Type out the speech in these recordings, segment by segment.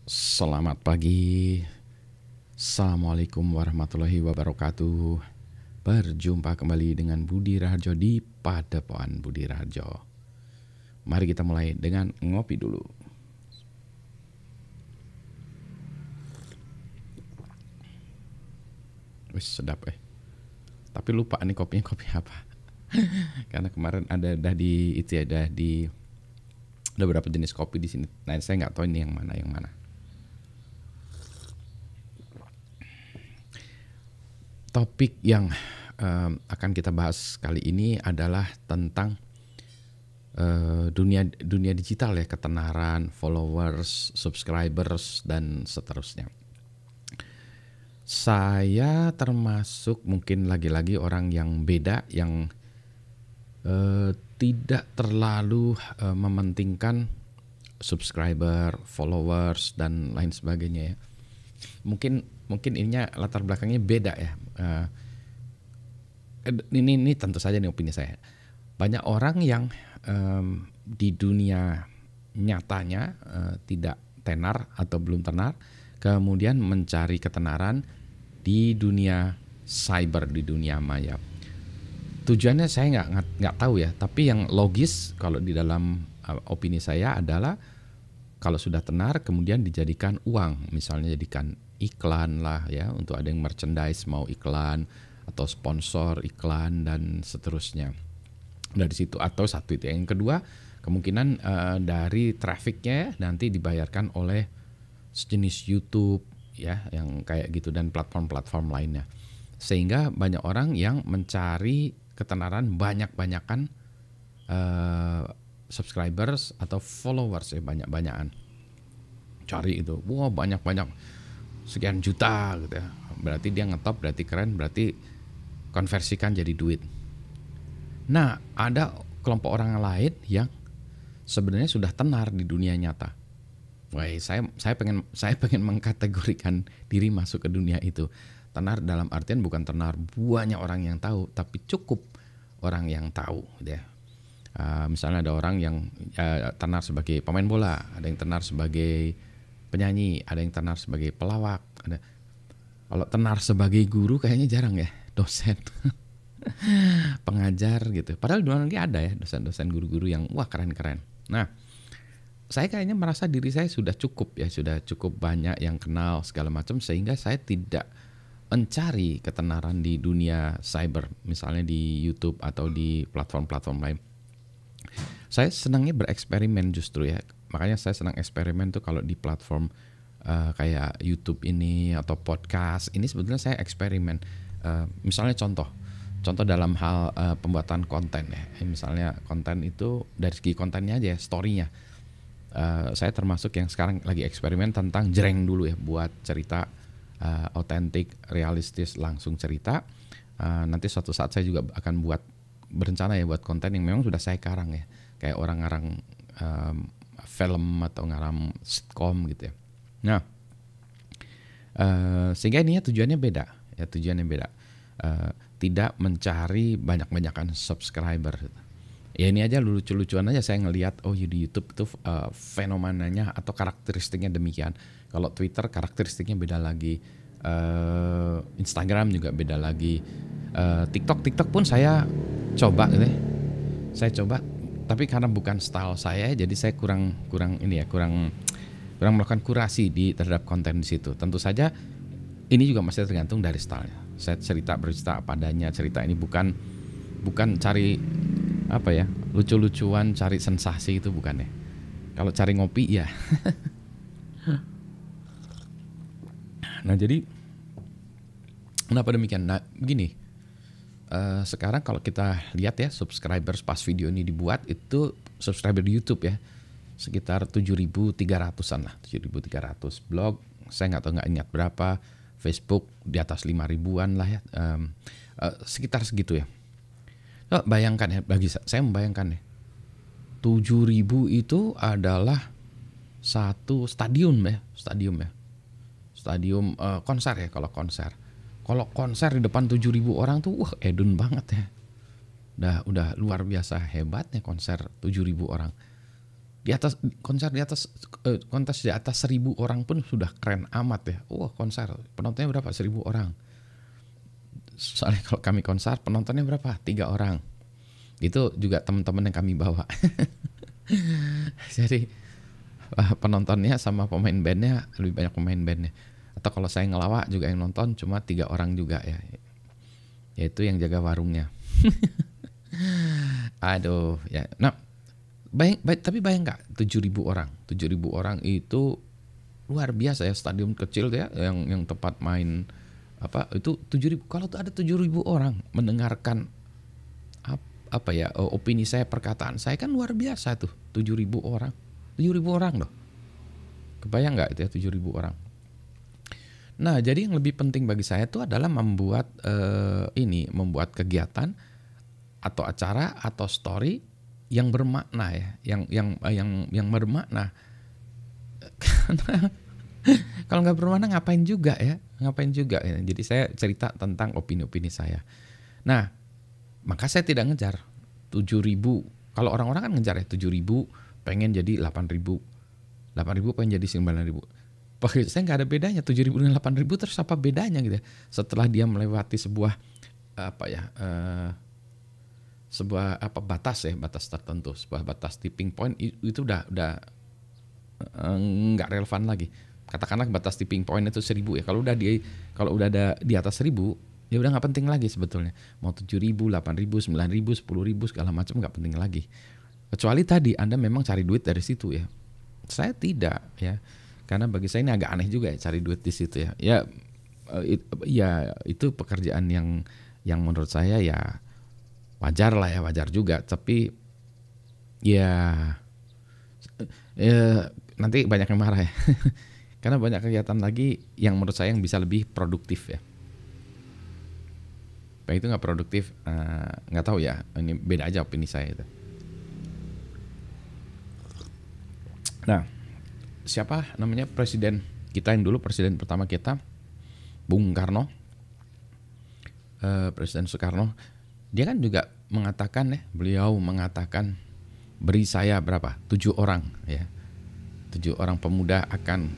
Selamat pagi. Assalamualaikum warahmatullahi wabarakatuh. Berjumpa kembali dengan Budi Raharjo di Padepokan Budi Raharjo. Mari kita mulai dengan ngopi dulu. Wih, sedap Tapi lupa nih kopinya kopi apa. Karena kemarin ada ada beberapa jenis kopi di sini. Nah, saya nggak tahu ini yang mana. Topik yang akan kita bahas kali ini adalah tentang dunia digital ya, ketenaran, followers, subscribers, dan seterusnya. Saya termasuk mungkin lagi-lagi orang yang beda, yang tidak terlalu mementingkan subscriber, followers, dan lain sebagainya ya. Mungkin ininya latar belakangnya beda ya. Ini tentu saja nih opini saya. Banyak orang yang di dunia nyatanya tidak tenar atau belum tenar, kemudian mencari ketenaran di dunia cyber, di dunia maya. Tujuannya saya nggak tahu ya, tapi yang logis kalau di dalam opini saya adalah kalau sudah tenar kemudian dijadikan uang, misalnya jadikan iklan lah ya, untuk ada yang merchandise mau iklan atau sponsor iklan dan seterusnya. Dari situ, atau satu itu. Yang kedua, kemungkinan dari trafficnya nanti dibayarkan oleh sejenis YouTube ya, yang kayak gitu, dan platform-platform lainnya. Sehingga banyak orang yang mencari ketenaran banyak-banyakan subscribers atau followers ya, banyak-banyakan. Cari itu, wah banyak-banyak, sekian juta gitu ya. Berarti dia ngetop, berarti keren, berarti konversikan jadi duit. Nah, ada kelompok orang lain yang sebenarnya sudah tenar di dunia nyata. Wah, saya pengen mengkategorikan diri masuk ke dunia itu. Tenar dalam artian bukan tenar banyak orang yang tahu, tapi cukup orang yang tahu ya. Misalnya ada orang yang tenar sebagai pemain bola, ada yang tenar sebagai penyanyi, ada yang tenar sebagai pelawak, ada. Kalau tenar sebagai guru kayaknya jarang ya, dosen, pengajar gitu. Padahal di luar negeri ada ya dosen-dosen, guru-guru yang wah keren-keren. Nah, saya kayaknya merasa diri saya sudah cukup ya, sudah cukup banyak yang kenal segala macam, sehingga saya tidak mencari ketenaran di dunia cyber, misalnya di YouTube atau di platform-platform lain. Saya senangnya bereksperimen justru ya. Makanya saya senang eksperimen tuh kalau di platform kayak YouTube ini atau podcast ini, sebetulnya saya eksperimen. Misalnya contoh dalam hal pembuatan konten ya. Misalnya konten itu dari segi kontennya aja ya, story-nya. Saya termasuk yang sekarang lagi eksperimen tentang jreng dulu ya, buat cerita otentik, realistis, langsung cerita. Nanti suatu saat saya juga akan berencana ya buat konten yang memang sudah saya karang ya, kayak orang ngarang film atau ngarang sitkom gitu ya. Nah, sehingga ininya tujuannya beda ya, tidak mencari banyak-banyakan subscriber. Ya ini aja lucu-lucuan aja saya ngelihat, oh di YouTube itu fenomenanya atau karakteristiknya demikian. Kalau Twitter karakteristiknya beda lagi, Instagram juga beda lagi, TikTok pun saya coba gitu ya. Saya coba, tapi karena bukan style saya, jadi saya kurang melakukan kurasi terhadap konten di situ. Tentu saja ini juga masih tergantung dari stylenya. Saya bercerita apa adanya. Cerita ini bukan cari apa ya, lucu-lucuan, cari sensasi, itu bukan ya. Kalau cari ngopi ya. Nah, jadi kenapa demikian? Nah, begini. Sekarang kalau kita lihat ya, subscribers pas video ini dibuat, itu subscriber di YouTube ya, sekitar 7.300-an lah, 7.300. Blog saya nggak ingat berapa, Facebook di atas 5.000-an lah ya, sekitar segitu ya. Bayangkan ya, saya membayangkan ya, 7.000 itu adalah satu stadium konser ya. Kalau konser di depan 7.000 orang tuh wah edun banget ya. Udah luar biasa hebatnya konser 7.000 orang. Di atas konser di atas kontes di atas 1.000 orang pun sudah keren amat ya. Wah, konser penontonnya berapa? 1.000 orang. Soalnya kalau kami konser penontonnya berapa? 3 orang. Itu juga teman-teman yang kami bawa. Jadi penontonnya sama pemain bandnya lebih banyak pemain bandnya. Atau kalau saya ngelawak juga yang nonton cuma 3 orang juga ya. Yaitu yang jaga warungnya. Aduh ya. Nah, tapi bayang nggak 7.000 orang. 7.000 orang itu luar biasa ya, stadion kecil ya yang tempat main apa itu 7.000. Kalau tuh ada 7.000 orang mendengarkan apa ya opini saya, perkataan saya, kan luar biasa tuh 7.000 orang. 7.000 orang loh. Kebayang nggak itu ya 7.000 orang. Nah, jadi yang lebih penting bagi saya itu adalah membuat kegiatan atau acara atau story yang bermakna ya, yang bermakna. Karena kalau nggak bermakna ngapain juga ya. Jadi saya cerita tentang opini-opini saya. Nah, maka saya tidak ngejar 7.000. Kalau orang-orang kan ngejar ya 7.000 pengen jadi 8.000. 8.000 pengen jadi 9.000. Bagi saya nggak ada bedanya 7.000 dengan 8.000, terus apa bedanya gitu ya. Setelah dia melewati sebuah batas tertentu, sebuah batas tipping point, itu udah nggak relevan lagi. Katakanlah batas tipping point itu 1.000 ya. Kalau udah ada di atas 1.000 ya udah nggak penting lagi sebetulnya. Mau 7.000, 8.000, 9.000, 10.000 segala macam nggak penting lagi. Kecuali tadi Anda memang cari duit dari situ ya. Saya tidak ya. Karena bagi saya ini agak aneh juga ya cari duit di situ ya. Ya itu pekerjaan yang menurut saya ya wajar lah ya, wajar juga. Tapi ya nanti banyak yang marah ya. Karena banyak kegiatan lagi yang menurut saya yang bisa lebih produktif ya. Baik itu nggak produktif, nggak tahu ya. Ini beda aja opini saya itu. Nah, siapa namanya presiden kita yang dulu, presiden pertama kita, Bung Karno, Presiden Soekarno, dia kan juga mengatakan ya, beliau mengatakan beri saya berapa? 7 orang ya. 7 orang pemuda akan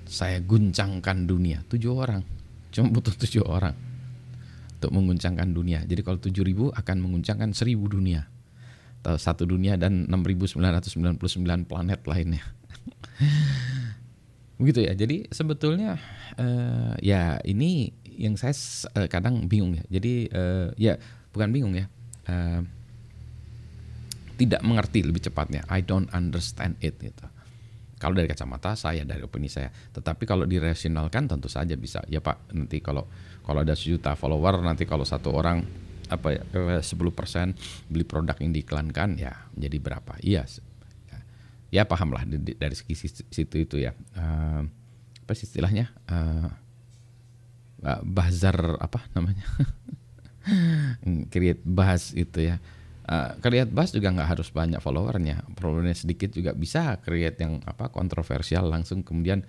saya guncangkan dunia. 7 orang. Cuma butuh 7 orang untuk mengguncangkan dunia. Jadi kalau 7.000 akan mengguncangkan 1.000 dunia. Atau 1 dunia dan 6.999 planet lainnya. Begitu ya. Jadi sebetulnya ya ini yang saya kadang bingung ya. Jadi ya bukan bingung ya. Tidak mengerti lebih cepatnya. I don't understand it gitu. Kalau dari kacamata saya, dari opini saya. Tetapi kalau dirasionalkan tentu saja bisa. Ya Pak, nanti kalau ada 1 juta follower, nanti kalau 1 orang 10% beli produk yang diiklankan ya menjadi berapa? Iya. Ya pahamlah dari segi situ itu ya. Apa sih istilahnya? Bazar apa namanya? Create buzz itu ya. Create buzz juga nggak harus banyak followernya, followernya sedikit juga bisa create yang kontroversial langsung kemudian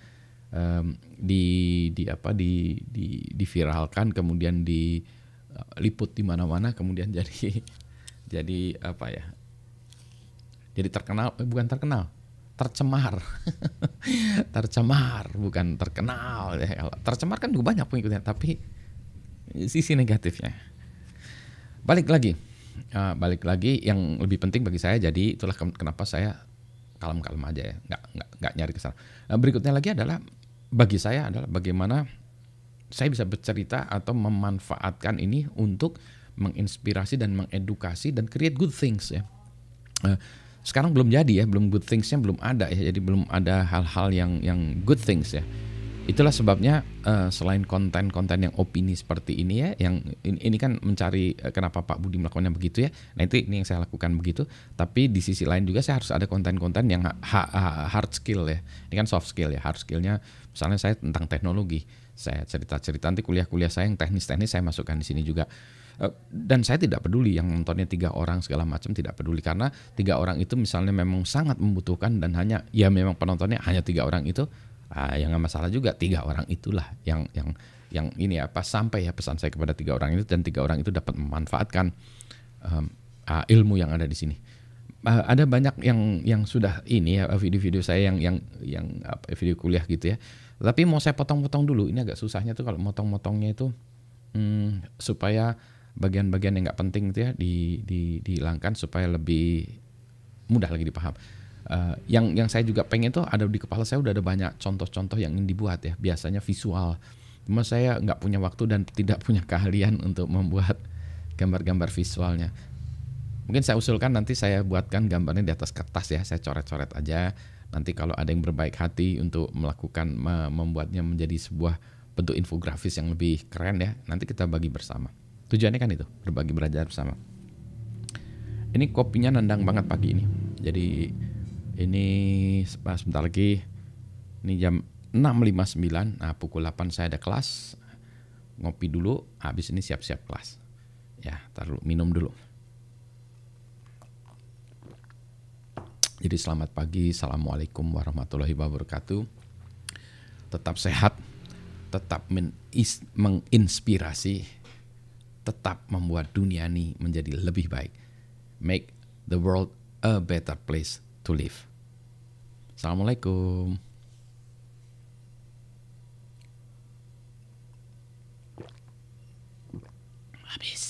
diviralkan, kemudian diliput di mana-mana, kemudian jadi apa ya? Jadi terkenal, bukan terkenal, tercemar. Tercemar bukan terkenal ya. Tercemar kan juga banyak pengikutnya, tapi sisi negatifnya. Balik lagi yang lebih penting bagi saya, jadi itulah kenapa saya kalem-kalem aja ya, nggak nyari kesana. Berikutnya lagi adalah bagi saya adalah bagaimana saya bisa bercerita atau memanfaatkan ini untuk menginspirasi dan mengedukasi dan create good things ya. Sekarang belum jadi ya, belum good thingsnya belum ada ya, jadi belum ada hal-hal yang good things ya. Itulah sebabnya selain konten-konten yang opini seperti ini ya, yang ini kan mencari kenapa Pak Budi melakukannya begitu ya. Nah ini yang saya lakukan begitu. Tapi di sisi lain juga saya harus ada konten-konten yang hard skill ya. Ini kan soft skill ya. Hard skillnya misalnya saya tentang teknologi. Saya cerita-cerita nanti kuliah-kuliah saya yang teknis-teknis saya masukkan di sini juga. Dan saya tidak peduli yang nontonnya 3 orang segala macam, tidak peduli, karena 3 orang itu misalnya memang sangat membutuhkan dan hanya ya memang penontonnya hanya 3 orang itu. Yang nggak masalah juga, 3 orang itulah yang ini sampai ya pesan saya kepada 3 orang itu, dan 3 orang itu dapat memanfaatkan ilmu yang ada di sini. ada banyak yang sudah ini ya video-video saya yang video kuliah gitu ya. Tapi mau saya potong-potong dulu. Ini agak susahnya tuh kalau motong-motongnya itu supaya bagian-bagian yang nggak penting itu ya dihilangkan supaya lebih mudah lagi dipaham. Yang saya juga pengen tuh ada di kepala saya udah ada banyak contoh-contoh yang ingin dibuat ya. Biasanya visual. Cuma saya nggak punya waktu dan tidak punya keahlian untuk membuat gambar-gambar visualnya. Mungkin saya usulkan nanti saya buatkan gambarnya di atas kertas ya, saya coret-coret aja. Nanti kalau ada yang berbaik hati untuk melakukan membuatnya menjadi sebuah bentuk infografis yang lebih keren ya, nanti kita bagi bersama. Tujuannya kan itu, berbagi belajar bersama. Ini kopinya nendang banget pagi ini. Jadi ini sebentar lagi, ini jam 6.59, nah pukul 8 saya ada kelas. Ngopi dulu, habis ini siap-siap kelas. Ya, taruh minum dulu. Jadi selamat pagi, assalamualaikum warahmatullahi wabarakatuh. Tetap sehat, tetap menginspirasi, tetap membuat dunia ini menjadi lebih baik. Make the world a better place to live. Assalamualaikum. Habis.